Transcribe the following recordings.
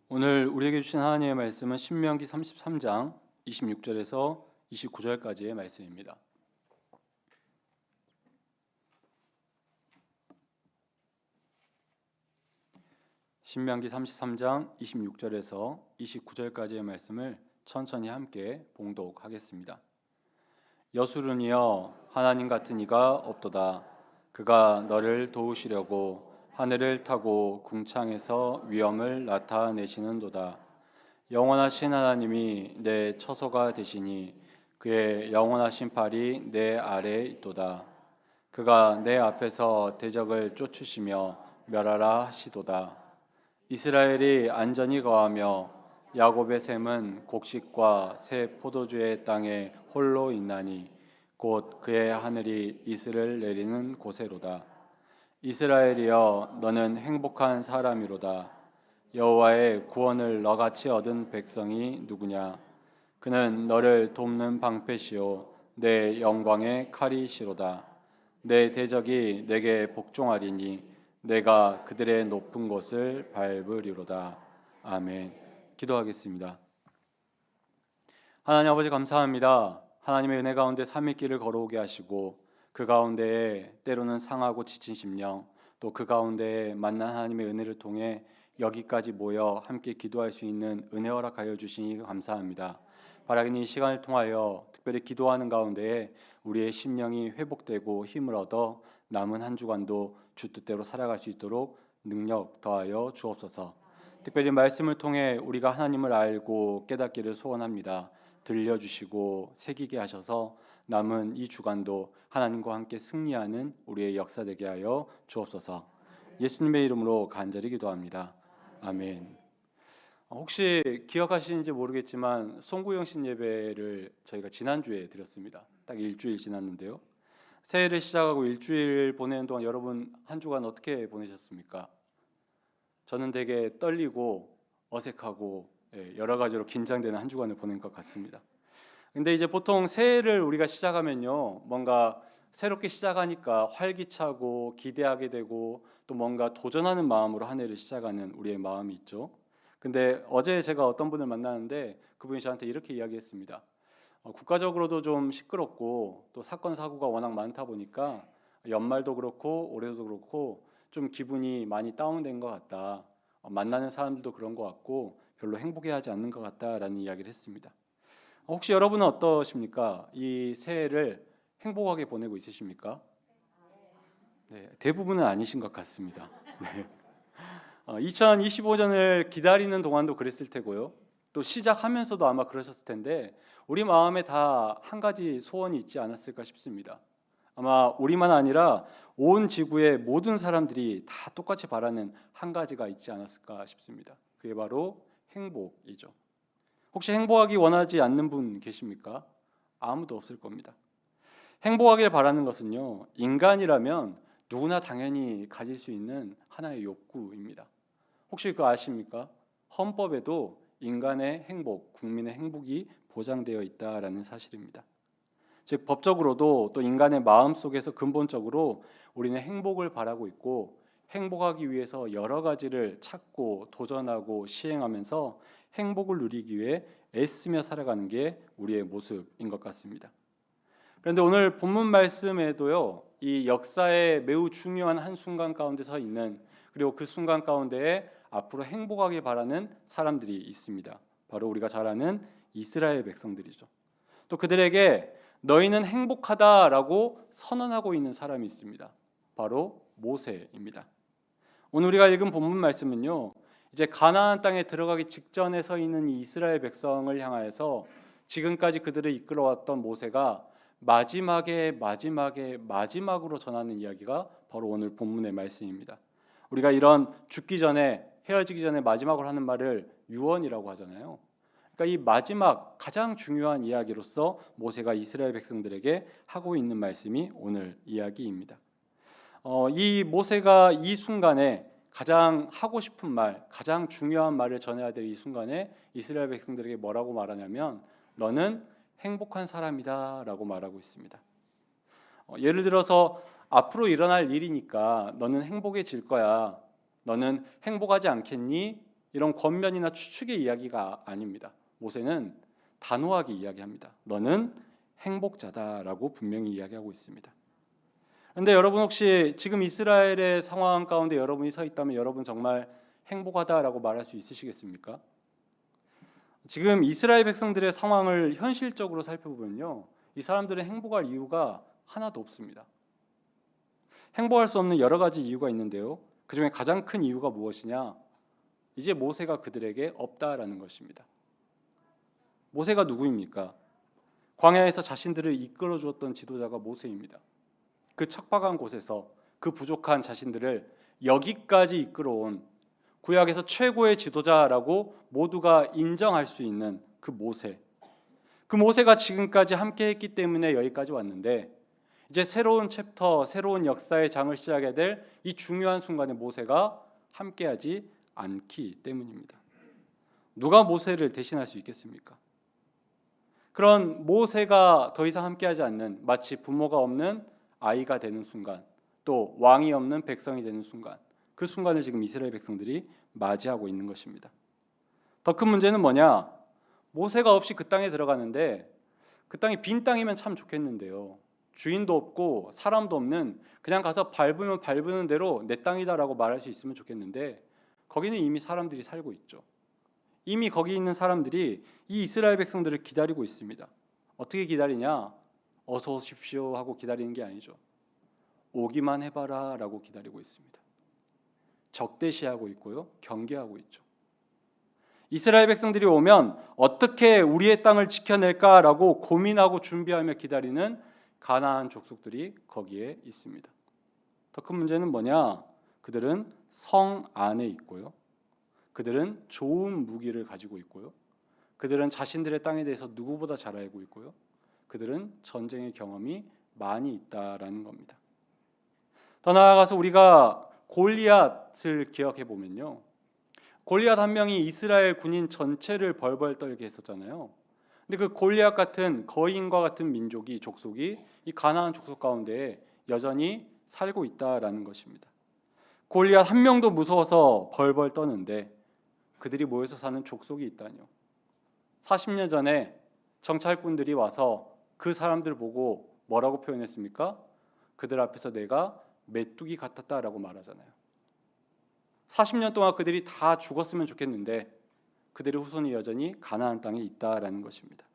오늘 우리에게 주신 하나님의 말씀은 신명기 33장 26절에서 29절까지의 말씀입니다. 신명기 33장 26절에서 29절까지의 말씀을 천천히 함께 봉독하겠습니다. 여수론이여, 하나님 같은 이가 없도다. 그가 너를 도우시려고 하늘을 타고 궁창에서 위엄을 나타내시는도다. 영원하신 하나님이 내 처소가 되시니 그의 영원하신 팔이 내 아래에 있도다. 그가 내 앞에서 대적을 쫓으시며 멸하라 하시도다. 이스라엘이 안전히 거하며 야곱의 샘은 곡식과 새 포도주의 땅에 홀로 있나니 곧 그의 하늘이 이슬을 내리는 곳에로다. 이스라엘이여, 너는 행복한 사람이로다. 여호와의 구원을 너같이 얻은 백성이 누구냐? 그는 너를 돕는 방패시요 내 영광의 칼이시로다. 내 대적이 내게 복종하리니 내가 그들의 높은 곳을 밟으리로다. 아멘. 기도하겠습니다. 하나님 아버지, 감사합니다. 하나님의 은혜 가운데 삶의 길을 걸어오게 하시고 그 가운데에 때로는 상하고 지친 심령, 또 그 가운데에 만난 하나님의 은혜를 통해 여기까지 모여 함께 기도할 수 있는 은혜 허락하여 주시니 감사합니다. 바라기는 이 시간을 통하여 특별히 기도하는 가운데에 우리의 심령이 회복되고 힘을 얻어 남은 한 주간도 주 뜻대로 살아갈 수 있도록 능력 더하여 주옵소서. 특별히 말씀을 통해 우리가 하나님을 알고 깨닫기를 소원합니다. 들려주시고 새기게 하셔서 남은 이 주간도 하나님과 함께 승리하는 우리의 역사 되게 하여 주옵소서. 예수님의 이름으로 간절히 기도합니다. 아멘. 혹시 기억하시는지 모르겠지만 송구영신 예배를 저희가 지난주에 드렸습니다. 딱 일주일 지났는데요. 새해를 시작하고 일주일 보내는 동안 여러분 한 주간 어떻게 보내셨습니까? 저는 되게 떨리고 어색하고 여러 가지로 긴장되는 한 주간을 보낸 것 같습니다. 근데 이제 보통 새해를 우리가 시작하면요, 뭔가 새롭게 시작하니까 활기차고 기대하게 되고 또 뭔가 도전하는 마음으로 한 해를 시작하는 우리의 마음이 있죠. 근데 어제 제가 어떤 분을 만나는데 그분이 저한테 이렇게 이야기했습니다. 국가적으로도 좀 시끄럽고 또 사건 사고가 워낙 많다 보니까 연말도 그렇고 올해도 그렇고 좀 기분이 많이 다운된 것 같다. 만나는 사람들도 그런 것 같고 별로 행복해하지 않는 것 같다라는 이야기를 했습니다. 혹시 여러분은 어떠십니까? 이 새해를 행복하게 보내고 있으십니까? 네, 대부분은 아니신 것 같습니다. 네. 2025년을 기다리는 동안도 그랬을 테고요. 또 시작하면서도 아마 그러셨을 텐데 우리 마음에 다 한 가지 소원이 있지 않았을까 싶습니다. 아마 우리만 아니라 온 지구의 모든 사람들이 다 똑같이 바라는 한 가지가 있지 않았을까 싶습니다. 그게 바로 행복이죠. 혹시 행복하기 원하지 않는 분 계십니까? 아무도 없을 겁니다. 행복하길 바라는 것은요, 인간이라면 누구나 당연히 가질 수 있는 하나의 욕구입니다. 혹시 그거 아십니까? 헌법에도 인간의 행복, 국민의 행복이 보장되어 있다라는 사실입니다. 즉 법적으로도 또 인간의 마음속에서 근본적으로 우리는 행복을 바라고 있고 행복하기 위해서 여러 가지를 찾고 도전하고 시행하면서 행복을 누리기 위해 애쓰며 살아가는 게 우리의 모습인 것 같습니다. 그런데 오늘 본문 말씀에도요, 이 역사의 매우 중요한 한 순간 가운데 서 있는, 그리고 그 순간 가운데에 앞으로 행복하길 바라는 사람들이 있습니다. 바로 우리가 잘 아는 이스라엘 백성들이죠. 또 그들에게 너희는 행복하다라고 선언하고 있는 사람이 있습니다. 바로 모세입니다. 오늘 우리가 읽은 본문 말씀은요, 이제 가나안 땅에 들어가기 직전에 서 있는 이 이스라엘 백성을 향하여서 지금까지 그들을 이끌어왔던 모세가 마지막으로 전하는 이야기가 바로 오늘 본문의 말씀입니다. 우리가 이런 죽기 전에, 헤어지기 전에 마지막으로 하는 말을 유언이라고 하잖아요. 그러니까 이 마지막 가장 중요한 이야기로서 모세가 이스라엘 백성들에게 하고 있는 말씀이 오늘 이야기입니다. 이 모세가 이 순간에 가장 하고 싶은 말, 가장 중요한 말을 전해야 될 이 순간에 이스라엘 백성들에게 뭐라고 말하냐면 너는 행복한 사람이다 라고 말하고 있습니다. 예를 들어서 앞으로 일어날 일이니까 너는 행복해질 거야, 너는 행복하지 않겠니? 이런 권면이나 추측의 이야기가 아닙니다. 모세는 단호하게 이야기합니다. 너는 행복자다라고 분명히 이야기하고 있습니다. 그런데 여러분 혹시 지금 이스라엘의 상황 가운데 여러분이 서 있다면 여러분 정말 행복하다라고 말할 수 있으시겠습니까? 지금 이스라엘 백성들의 상황을 현실적으로 살펴보면요, 이 사람들은 행복할 이유가 하나도 없습니다. 행복할 수 없는 여러 가지 이유가 있는데요, 그 중에 가장 큰 이유가 무엇이냐? 이제 모세가 그들에게 없다라는 것입니다. 모세가 누구입니까? 광야에서 자신들을 이끌어 주었던 지도자가 모세입니다. 그 척박한 곳에서 그 부족한 자신들을 여기까지 이끌어온 구약에서 최고의 지도자라고 모두가 인정할 수 있는 그 모세. 그 모세가 지금까지 함께 했기 때문에 여기까지 왔는데, 이제 새로운 챕터, 새로운 역사의 장을 시작해야 될 이 중요한 순간에 모세가 함께하지 않기 때문입니다. 누가 모세를 대신할 수 있겠습니까? 그런 모세가 더 이상 함께하지 않는, 마치 부모가 없는 아이가 되는 순간, 또 왕이 없는 백성이 되는 순간, 그 순간을 지금 이스라엘 백성들이 맞이하고 있는 것입니다. 더 큰 문제는 뭐냐? 모세가 없이 그 땅에 들어가는데, 그 땅이 빈 땅이면 참 좋겠는데요, 주인도 없고 사람도 없는, 그냥 가서 밟으면 밟는 대로 내 땅이다라고 말할 수 있으면 좋겠는데, 거기는 이미 사람들이 살고 있죠. 이미 거기 있는 사람들이 이 이스라엘 백성들을 기다리고 있습니다. 어떻게 기다리냐? 어서 오십시오 하고 기다리는 게 아니죠. 오기만 해봐라 라고 기다리고 있습니다. 적대시하고 있고요, 경계하고 있죠. 이스라엘 백성들이 오면 어떻게 우리의 땅을 지켜낼까라고 고민하고 준비하며 기다리는 가나안 족속들이 거기에 있습니다. 더 큰 문제는 뭐냐? 그들은 성 안에 있고요, 그들은 좋은 무기를 가지고 있고요, 그들은 자신들의 땅에 대해서 누구보다 잘 알고 있고요, 그들은 전쟁의 경험이 많이 있다라는 겁니다. 더 나아가서 우리가 골리앗을 기억해 보면요, 골리앗 한 명이 이스라엘 군인 전체를 벌벌 떨게 했었잖아요. 근데 그 골리앗 같은 거인과 같은 민족이, 족속이 이 가나안 족속 가운데 여전히 살고 있다라는 것입니다. 골리앗 한 명도 무서워서 벌벌 떠는데 그들이 모여서 사는 족속이 있다니요. 40년 전에 정찰꾼들이 와서 그 사람들 보고 뭐라고 표현했습니까? 그들 앞에서 내가 메뚜기 같았다라고 말하잖아요. 40년 동안 그들이 다 죽었으면 좋겠는데 그들의 후손이 여전히 가나안 땅에 있다라는 것입니다.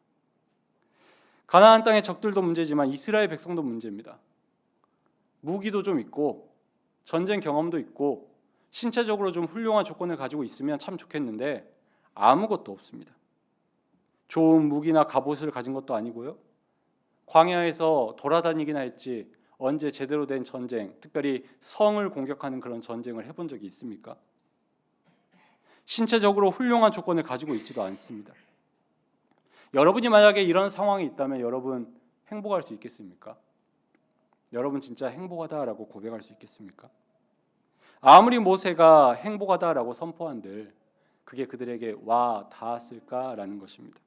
가나안 땅의 적들도 문제지만 이스라엘 백성도 문제입니다. 무기도 좀 있고 전쟁 경험도 있고 신체적으로 좀 훌륭한 조건을 가지고 있으면 참 좋겠는데 아무것도 없습니다. 좋은 무기나 갑옷을 가진 것도 아니고요, 광야에서 돌아다니기나 했지 언제 제대로 된 전쟁, 특별히 성을 공격하는 그런 전쟁을 해본 적이 있습니까? 신체적으로 훌륭한 조건을 가지고 있지도 않습니다. 여러분이 만약에 이런 상황이 있다면 여러분 행복할 수 있겠습니까? 여러분 진짜 행복하다라고 고백할 수 있겠습니까? 아무리 모세가 행복하다라고 선포한들 그게 그들에게 와 닿았을까라는 것입니다.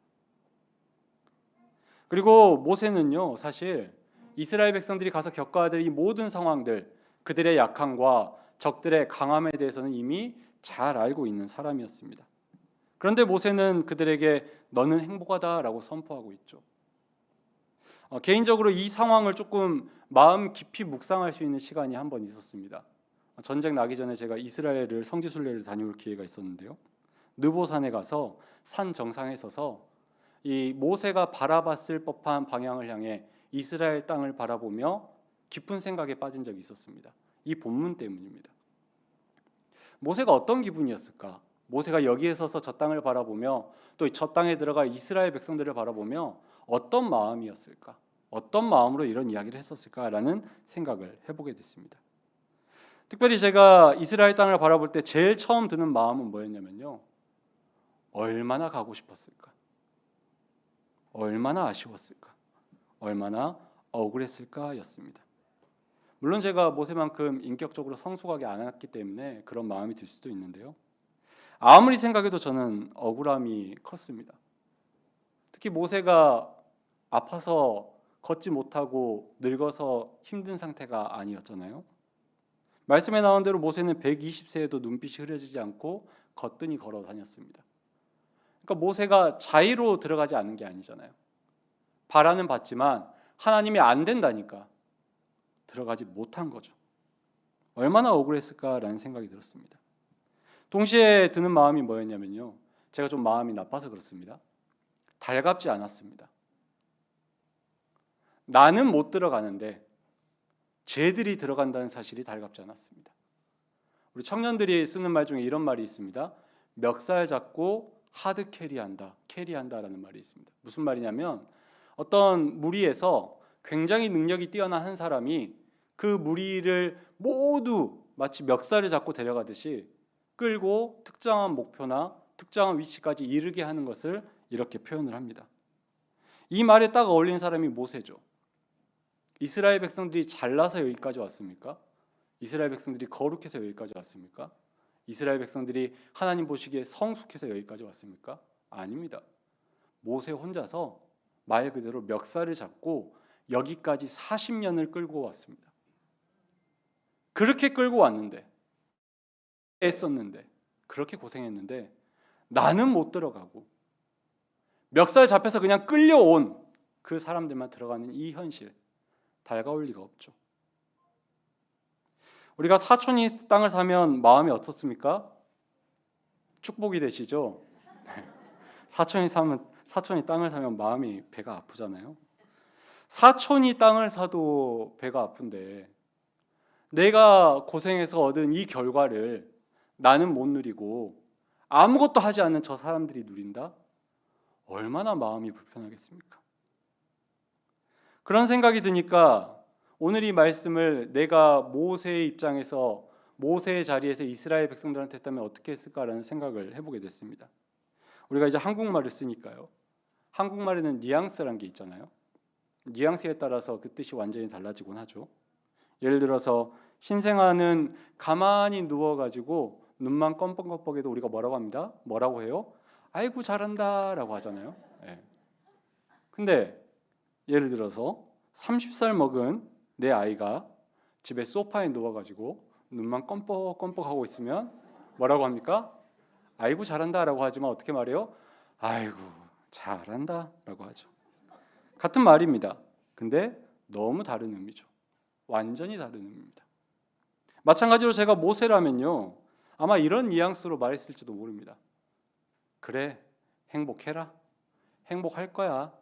그리고 모세는요, 사실 이스라엘 백성들이 가서 겪어야 될 이 모든 상황들, 그들의 약함과 적들의 강함에 대해서는 이미 잘 알고 있는 사람이었습니다. 그런데 모세는 그들에게 너는 행복하다라고 선포하고 있죠. 개인적으로 이 상황을 조금 마음 깊이 묵상할 수 있는 시간이 한 번 있었습니다. 전쟁 나기 전에 제가 이스라엘을 성지순례를 다녀올 기회가 있었는데요, 느보산에 가서 산 정상에 서서 이 모세가 바라봤을 법한 방향을 향해 이스라엘 땅을 바라보며 깊은 생각에 빠진 적이 있었습니다. 이 본문 때문입니다. 모세가 어떤 기분이었을까? 모세가 여기에 서서 저 땅을 바라보며 또 저 땅에 들어갈 이스라엘 백성들을 바라보며 어떤 마음이었을까? 어떤 마음으로 이런 이야기를 했었을까라는 생각을 해보게 됐습니다. 특별히 제가 이스라엘 땅을 바라볼 때 제일 처음 드는 마음은 뭐였냐면요, 얼마나 가고 싶었을까? 얼마나 아쉬웠을까? 얼마나 억울했을까였습니다. 물론 제가 모세만큼 인격적으로 성숙하지 않았기 때문에 그런 마음이 들 수도 있는데요, 아무리 생각해도 저는 억울함이 컸습니다. 특히 모세가 아파서 걷지 못하고 늙어서 힘든 상태가 아니었잖아요. 말씀에 나온 대로 모세는 120세에도 눈빛이 흐려지지 않고 거뜬히 걸어 다녔습니다. 그러니까 모세가 자의로 들어가지 않은 게 아니잖아요. 바라는 봤지만 하나님이 안 된다니까 들어가지 못한 거죠. 얼마나 억울했을까라는 생각이 들었습니다. 동시에 드는 마음이 뭐였냐면요, 제가 좀 마음이 나빠서 그렇습니다. 달갑지 않았습니다. 나는 못 들어가는데 쟤들이 들어간다는 사실이 달갑지 않았습니다. 우리 청년들이 쓰는 말 중에 이런 말이 있습니다. 멱살 잡고 하드 캐리한다라는 말이 있습니다. 무슨 말이냐면 어떤 무리에서 굉장히 능력이 뛰어난 한 사람이 그 무리를 모두 마치 멱살을 잡고 데려가듯이 끌고 특정한 목표나 특정한 위치까지 이르게 하는 것을 이렇게 표현을 합니다. 이 말에 딱 어울리는 사람이 모세죠. 이스라엘 백성들이 잘나서 여기까지 왔습니까? 이스라엘 백성들이 거룩해서 여기까지 왔습니까? 이스라엘 백성들이 하나님 보시기에 성숙해서 여기까지 왔습니까? 아닙니다. 모세 혼자서 말 그대로 멱살을 잡고 여기까지 40년을 끌고 왔습니다. 그렇게 끌고 왔는데, 애썼는데, 그렇게 고생했는데 나는 못 들어가고 멱살 잡혀서 그냥 끌려온 그 사람들만 들어가는 이 현실, 달가울 리가 없죠. 우리가 사촌이 땅을 사면 마음이 어떻습니까? 축복이 되시죠? 사촌이 땅을 사면 마음이 배가 아프잖아요. 사촌이 땅을 사도 배가 아픈데 내가 고생해서 얻은 이 결과를 나는 못 누리고 아무것도 하지 않는 저 사람들이 누린다? 얼마나 마음이 불편하겠습니까? 그런 생각이 드니까 오늘 이 말씀을 내가 모세의 입장에서, 모세의 자리에서 이스라엘 백성들한테 했다면 어떻게 했을까라는 생각을 해보게 됐습니다. 우리가 이제 한국말을 쓰니까요, 한국말에는 뉘앙스라는 게 있잖아요. 뉘앙스에 따라서 그 뜻이 완전히 달라지곤 하죠. 예를 들어서 신생아는 가만히 누워가지고 눈만 껌뻑껌뻑해도 우리가 뭐라고 합니다? 뭐라고 해요? 아이고 잘한다 라고 하잖아요. 근데 예를 들어서 30살 먹은 내 아이가 집에 소파에 누워가지고 눈만 껌뻑껌뻑하고 있으면 뭐라고 합니까? 아이고 잘한다 라고 하지만 어떻게 말해요? 아이고 잘한다 라고 하죠. 같은 말입니다. 근데 너무 다른 의미죠. 완전히 다른 의미입니다. 마찬가지로 제가 모세라면요, 아마 이런 뉘앙스로 말했을지도 모릅니다. 그래, 행복해라. 행복할 거야.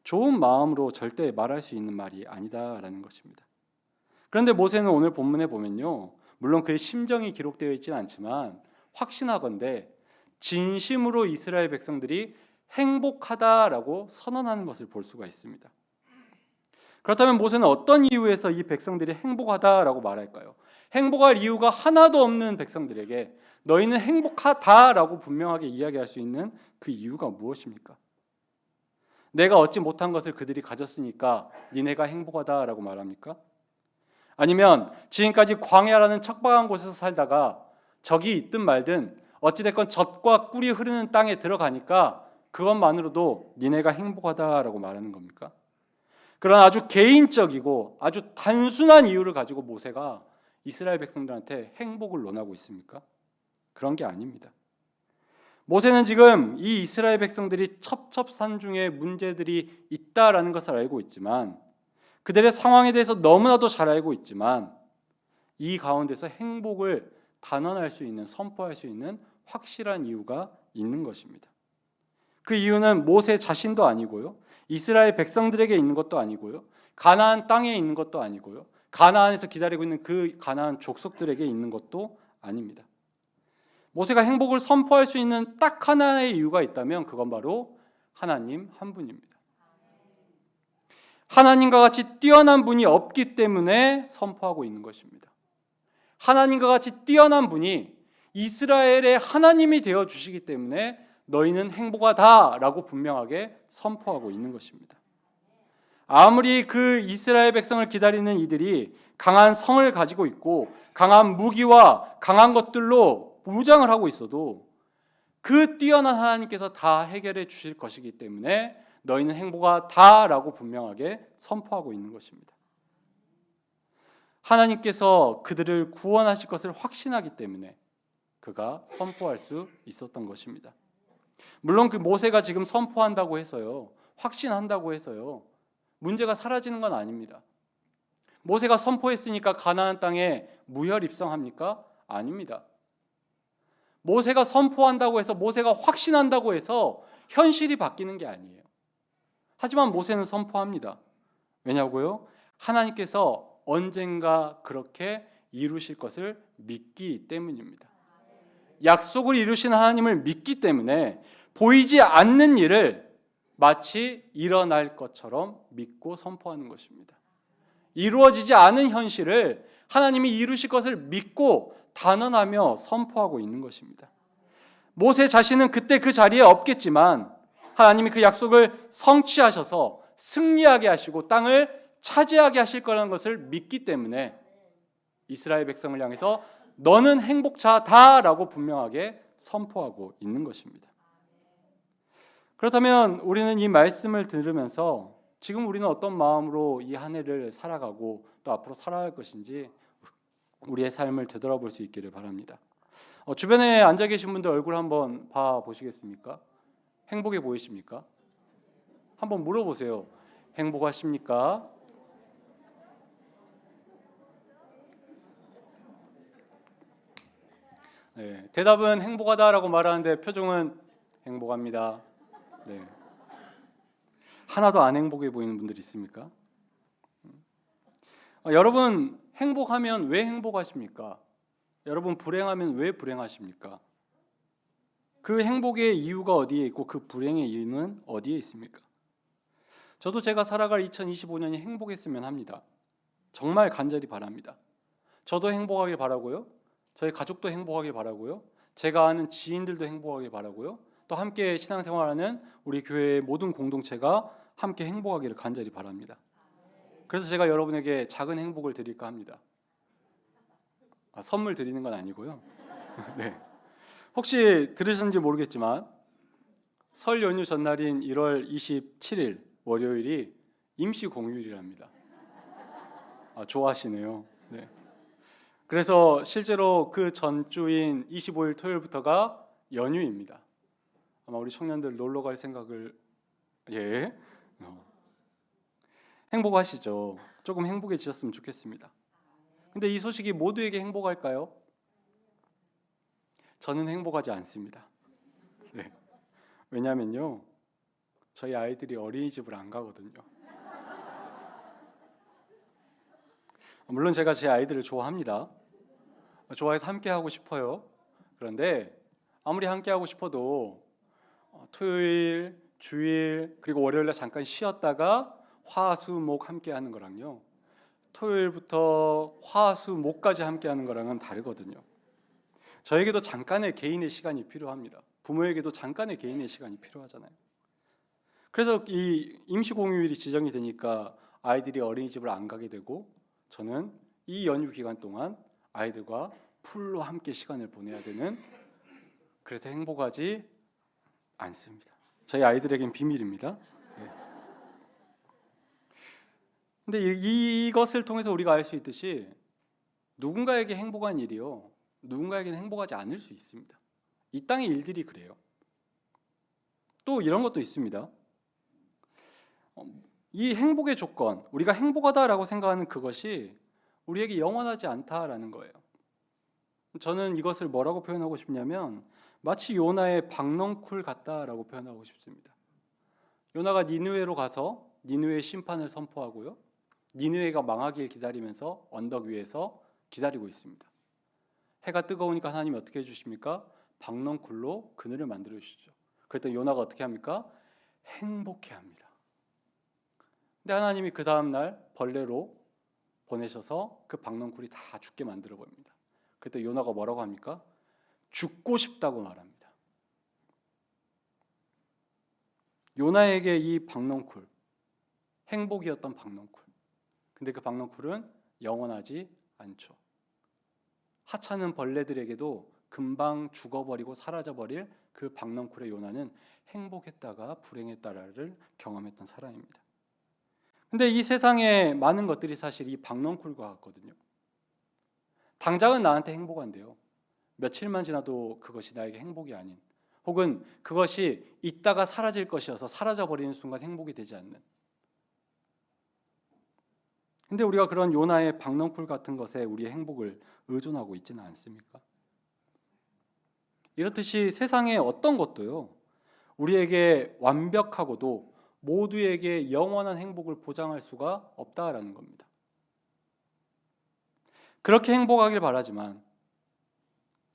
좋은 마음으로 절대 말할 수 있는 말이 아니다라는 것입니다. 그런데 모세는 오늘 본문에 보면요, 물론 그의 심정이 기록되어 있지는 않지만 확신하건대 진심으로 이스라엘 백성들이 행복하다라고 선언하는 것을 볼 수가 있습니다. 그렇다면 모세는 어떤 이유에서 이 백성들이 행복하다라고 말할까요? 행복할 이유가 하나도 없는 백성들에게 너희는 행복하다라고 분명하게 이야기할 수 있는 그 이유가 무엇입니까? 내가 얻지 못한 것을 그들이 가졌으니까 니네가 행복하다라고 말합니까? 아니면 지금까지 광야라는 척박한 곳에서 살다가 적이 있든 말든 어찌됐건 젖과 꿀이 흐르는 땅에 들어가니까 그것만으로도 니네가 행복하다라고 말하는 겁니까? 그런 아주 개인적이고 아주 단순한 이유를 가지고 모세가 이스라엘 백성들한테 행복을 논하고 있습니까? 그런 게 아닙니다. 모세는 지금 이 이스라엘 백성들이 첩첩산중에 문제들이 있다라는 것을 알고 있지만, 그들의 상황에 대해서 너무나도 잘 알고 있지만 이 가운데서 행복을 단언할 수 있는, 선포할 수 있는 확실한 이유가 있는 것입니다. 그 이유는 모세 자신도 아니고요, 이스라엘 백성들에게 있는 것도 아니고요, 가나안 땅에 있는 것도 아니고요, 가나안에서 기다리고 있는 그 가나안 족속들에게 있는 것도 아닙니다. 모세가 행복을 선포할 수 있는 딱 하나의 이유가 있다면 그건 바로 하나님 한 분입니다. 하나님과 같이 뛰어난 분이 없기 때문에 선포하고 있는 것입니다. 하나님과 같이 뛰어난 분이 이스라엘의 하나님이 되어주시기 때문에 너희는 행복하다라고 분명하게 선포하고 있는 것입니다. 아무리 그 이스라엘 백성을 기다리는 이들이 강한 성을 가지고 있고 강한 무기와 강한 것들로 무장을 하고 있어도 그 뛰어난 하나님께서 다 해결해 주실 것이기 때문에 너희는 행복하다라고 분명하게 선포하고 있는 것입니다. 하나님께서 그들을 구원하실 것을 확신하기 때문에 그가 선포할 수 있었던 것입니다. 물론 그 모세가 지금 선포한다고 해서요, 확신한다고 해서요, 문제가 사라지는 건 아닙니다. 모세가 선포했으니까 가나안 땅에 무혈 입성합니까? 아닙니다. 모세가 선포한다고 해서, 모세가 확신한다고 해서 현실이 바뀌는 게 아니에요. 하지만 모세는 선포합니다. 왜냐고요? 하나님께서 언젠가 그렇게 이루실 것을 믿기 때문입니다. 약속을 이루신 하나님을 믿기 때문에 보이지 않는 일을 마치 일어날 것처럼 믿고 선포하는 것입니다. 이루어지지 않은 현실을 하나님이 이루실 것을 믿고 단언하며 선포하고 있는 것입니다. 모세 자신은 그때 그 자리에 없겠지만 하나님이 그 약속을 성취하셔서 승리하게 하시고 땅을 차지하게 하실 거라는 것을 믿기 때문에 이스라엘 백성을 향해서 너는 행복자다라고 분명하게 선포하고 있는 것입니다. 그렇다면 우리는 이 말씀을 들으면서 지금 우리는 어떤 마음으로 이 한 해를 살아가고 또 앞으로 살아갈 것인지 우리의 삶을 되돌아볼 수 있기를 바랍니다. 주변에 앉아 계신 분들 얼굴 한번 봐 보시겠습니까? 행복해 보이십니까? 한번 물어보세요. 행복하십니까? 네, 대답은 행복하다라고 말하는데 표정은 행복합니다. 네. 하나도 안 행복해 보이는 분들 있습니까? 여러분 행복하면 왜 행복하십니까? 여러분 불행하면 왜 불행하십니까? 그 행복의 이유가 어디에 있고 그 불행의 이유는 어디에 있습니까? 저도 제가 살아갈 2025년이 행복했으면 합니다. 정말 간절히 바랍니다. 저도 행복하길 바라고요. 저희 가족도 행복하길 바라고요. 제가 아는 지인들도 행복하길 바라고요. 또 함께 신앙생활하는 우리 교회의 모든 공동체가 함께 행복하기를 간절히 바랍니다. 그래서 제가 여러분에게 작은 행복을 드릴까 합니다. 선물 드리는 건 아니고요. 네. 혹시 들으셨는지 모르겠지만 설 연휴 전날인 1월 27일 월요일이 임시 공휴일이랍니다. 좋아하시네요. 네. 그래서 실제로 그 전주인 25일 토요일부터가 연휴입니다. 아마 우리 청년들 놀러 갈 생각을 행복하시죠? 조금 행복해지셨으면 좋겠습니다. 근데 이 소식이 모두에게 행복할까요? 저는 행복하지 않습니다. 네. 왜냐면요, 저희 아이들이 어린이집을 안 가거든요. 물론 제가 제 아이들을 좋아합니다. 좋아해서 함께 하고 싶어요. 그런데 아무리 함께 하고 싶어도 토요일, 주일 그리고 월요일에 잠깐 쉬었다가 화, 수, 목 함께 하는 거랑요, 토요일부터 화, 수, 목까지 함께 하는 거랑은 다르거든요. 저에게도 잠깐의 개인의 시간이 필요합니다. 부모에게도 잠깐의 개인의 시간이 필요하잖아요. 그래서 이 임시공휴일이 지정이 되니까 아이들이 어린이집을 안 가게 되고 저는 이 연휴 기간 동안 아이들과 풀로 함께 시간을 보내야 되는, 그래서 행복하지 않습니다. 저희 아이들에겐 비밀입니다. 네. 근데 이것을 통해서 우리가 알 수 있듯이 누군가에게 행복한 일이요, 누군가에게는 행복하지 않을 수 있습니다. 이 땅의 일들이 그래요. 또 이런 것도 있습니다. 이 행복의 조건, 우리가 행복하다라고 생각하는 그것이 우리에게 영원하지 않다라는 거예요. 저는 이것을 뭐라고 표현하고 싶냐면 마치 요나의 박넝쿨 같다라고 표현하고 싶습니다. 요나가 니느웨로 가서 니느웨의 심판을 선포하고요, 니느웨가 망하길 기다리면서 언덕 위에서 기다리고 있습니다. 해가 뜨거우니까 하나님이 어떻게 해주십니까? 박넝쿨로 그늘을 만들어 주시죠. 그랬더니 요나가 어떻게 합니까? 행복해합니다. 근데 하나님이 그 다음날 벌레로 보내셔서 그 박넝쿨이 다 죽게 만들어 버립니다. 그때 요나가 뭐라고 합니까? 죽고 싶다고 말합니다. 요나에게 이 박넝쿨, 행복이었던 박넝쿨, 근데 그 박넝쿨은 영원하지 않죠. 하찮은 벌레들에게도 금방 죽어버리고 사라져버릴 그 박넝쿨의 요나는 행복했다가 불행했다를 경험했던 사람입니다. 근데 이 세상에 많은 것들이 사실 이 박넝쿨과 같거든요. 당장은 나한테 행복한데요, 며칠만 지나도 그것이 나에게 행복이 아닌, 혹은 그것이 있다가 사라질 것이어서 사라져버리는 순간 행복이 되지 않는. 근데 우리가 그런 요나의 박넝쿨 같은 것에 우리의 행복을 의존하고 있지는 않습니까? 이렇듯이 세상의 어떤 것도요, 우리에게 완벽하고도 모두에게 영원한 행복을 보장할 수가 없다라는 겁니다. 그렇게 행복하길 바라지만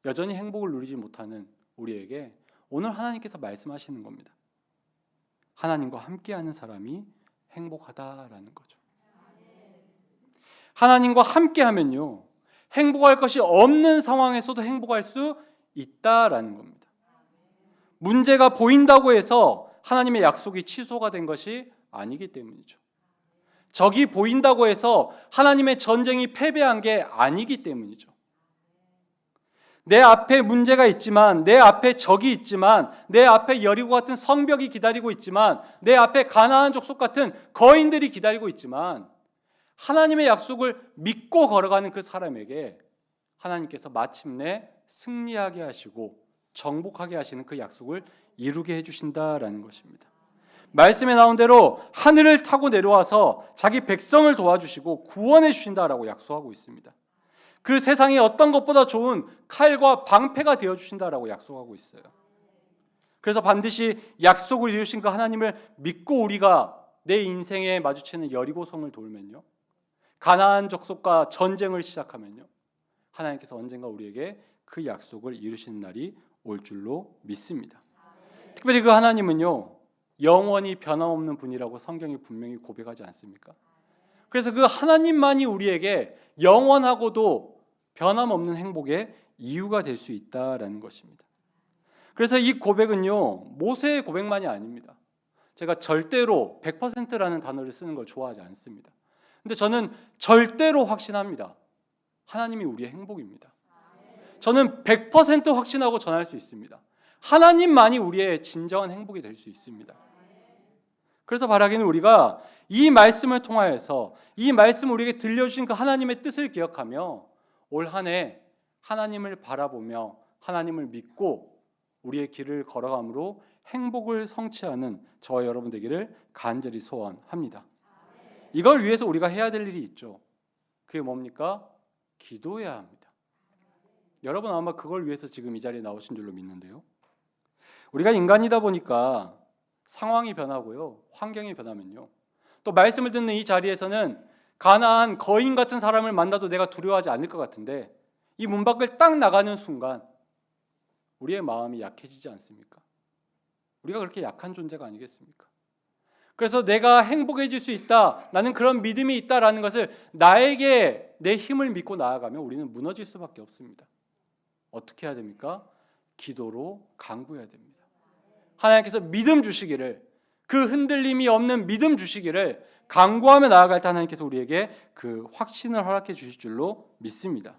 여전히 행복을 누리지 못하는 우리에게 오늘 하나님께서 말씀하시는 겁니다. 하나님과 함께하는 사람이 행복하다라는 거죠. 하나님과 함께하면요, 행복할 것이 없는 상황에서도 행복할 수 있다라는 겁니다. 문제가 보인다고 해서 하나님의 약속이 취소가 된 것이 아니기 때문이죠. 적이 보인다고 해서 하나님의 전쟁이 패배한 게 아니기 때문이죠. 내 앞에 문제가 있지만, 내 앞에 적이 있지만, 내 앞에 여리고 같은 성벽이 기다리고 있지만, 내 앞에 가나안 족속 같은 거인들이 기다리고 있지만, 하나님의 약속을 믿고 걸어가는 그 사람에게 하나님께서 마침내 승리하게 하시고 정복하게 하시는 그 약속을 이루게 해주신다라는 것입니다. 말씀에 나온 대로 하늘을 타고 내려와서 자기 백성을 도와주시고 구원해 주신다라고 약속하고 있습니다. 그 세상에 어떤 것보다 좋은 칼과 방패가 되어주신다라고 약속하고 있어요. 그래서 반드시 약속을 이루신 그 하나님을 믿고 우리가 내 인생에 마주치는 여리고성을 돌면요, 가나안 족속과 전쟁을 시작하면요, 하나님께서 언젠가 우리에게 그 약속을 이루시는 날이 올 줄로 믿습니다. 특별히 그 하나님은요, 영원히 변함없는 분이라고 성경이 분명히 고백하지 않습니까? 그래서 그 하나님만이 우리에게 영원하고도 변함없는 행복의 이유가 될 수 있다라는 것입니다. 그래서 이 고백은요, 모세의 고백만이 아닙니다. 제가 절대로 100%라는 단어를 쓰는 걸 좋아하지 않습니다. 근데 저는 절대로 확신합니다. 하나님이 우리의 행복입니다. 저는 100% 확신하고 전할 수 있습니다. 하나님만이 우리의 진정한 행복이 될 수 있습니다. 그래서 바라기는 우리가 이 말씀을 통하여서 이 말씀 우리에게 들려주신 그 하나님의 뜻을 기억하며 올 한 해 하나님을 바라보며 하나님을 믿고 우리의 길을 걸어감으로 행복을 성취하는 저와 여러분 되기를 간절히 소원합니다. 이걸 위해서 우리가 해야 될 일이 있죠. 그게 뭡니까? 기도해야 합니다. 여러분 아마 그걸 위해서 지금 이 자리에 나오신 줄로 믿는데요, 우리가 인간이다 보니까 상황이 변하고요, 환경이 변하면요, 또 말씀을 듣는 이 자리에서는 가나안 거인 같은 사람을 만나도 내가 두려워하지 않을 것 같은데 이 문 밖을 딱 나가는 순간 우리의 마음이 약해지지 않습니까? 우리가 그렇게 약한 존재가 아니겠습니까? 그래서 내가 행복해질 수 있다, 나는 그런 믿음이 있다라는 것을 나에게 내 힘을 믿고 나아가면 우리는 무너질 수밖에 없습니다. 어떻게 해야 됩니까? 기도로 간구해야 됩니다. 하나님께서 믿음 주시기를, 그 흔들림이 없는 믿음 주시기를 간구하며 나아갈 때 하나님께서 우리에게 그 확신을 허락해 주실 줄로 믿습니다.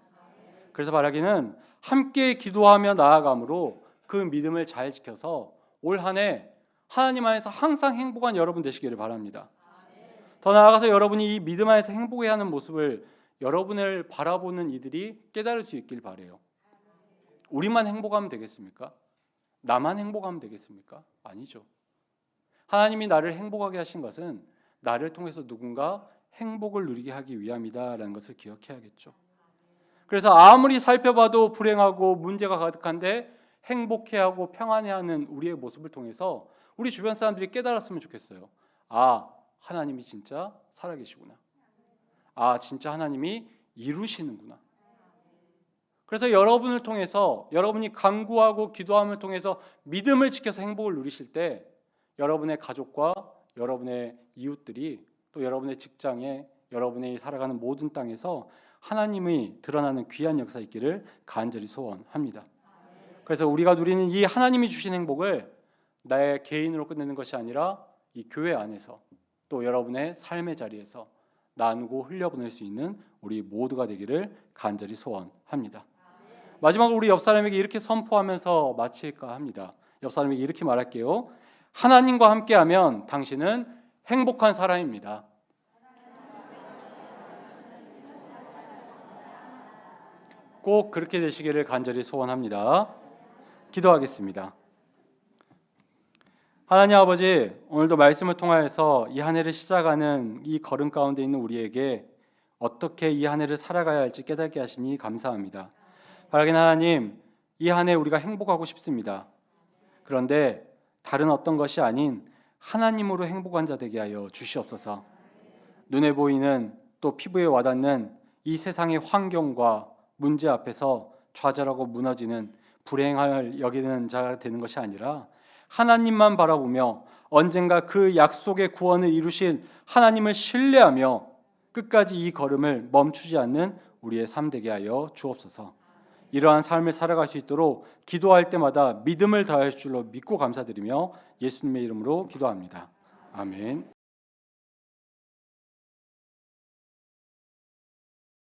그래서 바라기는 함께 기도하며 나아감으로 그 믿음을 잘 지켜서 올 한 해 하나님 안에서 항상 행복한 여러분 되시기를 바랍니다. 더 나아가서 여러분이 이 믿음 안에서 행복해하는 모습을 여러분을 바라보는 이들이 깨달을 수 있길 바라요. 우리만 행복하면 되겠습니까? 나만 행복하면 되겠습니까? 아니죠. 하나님이 나를 행복하게 하신 것은 나를 통해서 누군가 행복을 누리게 하기 위함이다라는 것을 기억해야겠죠. 그래서 아무리 살펴봐도 불행하고 문제가 가득한데 행복해하고 평안해하는 우리의 모습을 통해서 우리 주변 사람들이 깨달았으면 좋겠어요. 아, 하나님이 진짜 살아계시구나. 아, 진짜 하나님이 이루시는구나. 그래서 여러분을 통해서, 여러분이 간구하고 기도함을 통해서 믿음을 지켜서 행복을 누리실 때 여러분의 가족과 여러분의 이웃들이, 또 여러분의 직장에, 여러분이 살아가는 모든 땅에서 하나님이 드러나는 귀한 역사 있기를 간절히 소원합니다. 그래서 우리가 누리는 이 하나님이 주신 행복을 나의 개인으로 끝내는 것이 아니라 이 교회 안에서, 또 여러분의 삶의 자리에서 나누고 흘려보낼 수 있는 우리 모두가 되기를 간절히 소원합니다. 마지막으로 우리 옆 사람에게 이렇게 선포하면서 마칠까 합니다. 옆 사람에게 이렇게 말할게요. 하나님과 함께하면 당신은 행복한 사람입니다. 꼭 그렇게 되시기를 간절히 소원합니다. 기도하겠습니다. 하나님 아버지, 오늘도 말씀을 통하여서 이 한 해를 시작하는 이 걸음 가운데 있는 우리에게 어떻게 이 한 해를 살아가야 할지 깨닫게 하시니 감사합니다. 바라긴 하나님, 이 한 해 우리가 행복하고 싶습니다. 그런데 다른 어떤 것이 아닌 하나님으로 행복한 자 되게 하여 주시옵소서. 눈에 보이는 또 피부에 와닿는 이 세상의 환경과 문제 앞에서 좌절하고 무너지는 불행을 여기는 자가 되는 것이 아니라 하나님만 바라보며 언젠가 그 약속의 구원을 이루신 하나님을 신뢰하며 끝까지 이 걸음을 멈추지 않는 우리의 삶 되게 하여 주옵소서. 이러한 삶을 살아갈 수 있도록 기도할 때마다 믿음을 더할 줄로 믿고 감사드리며 예수님의 이름으로 기도합니다. 아멘.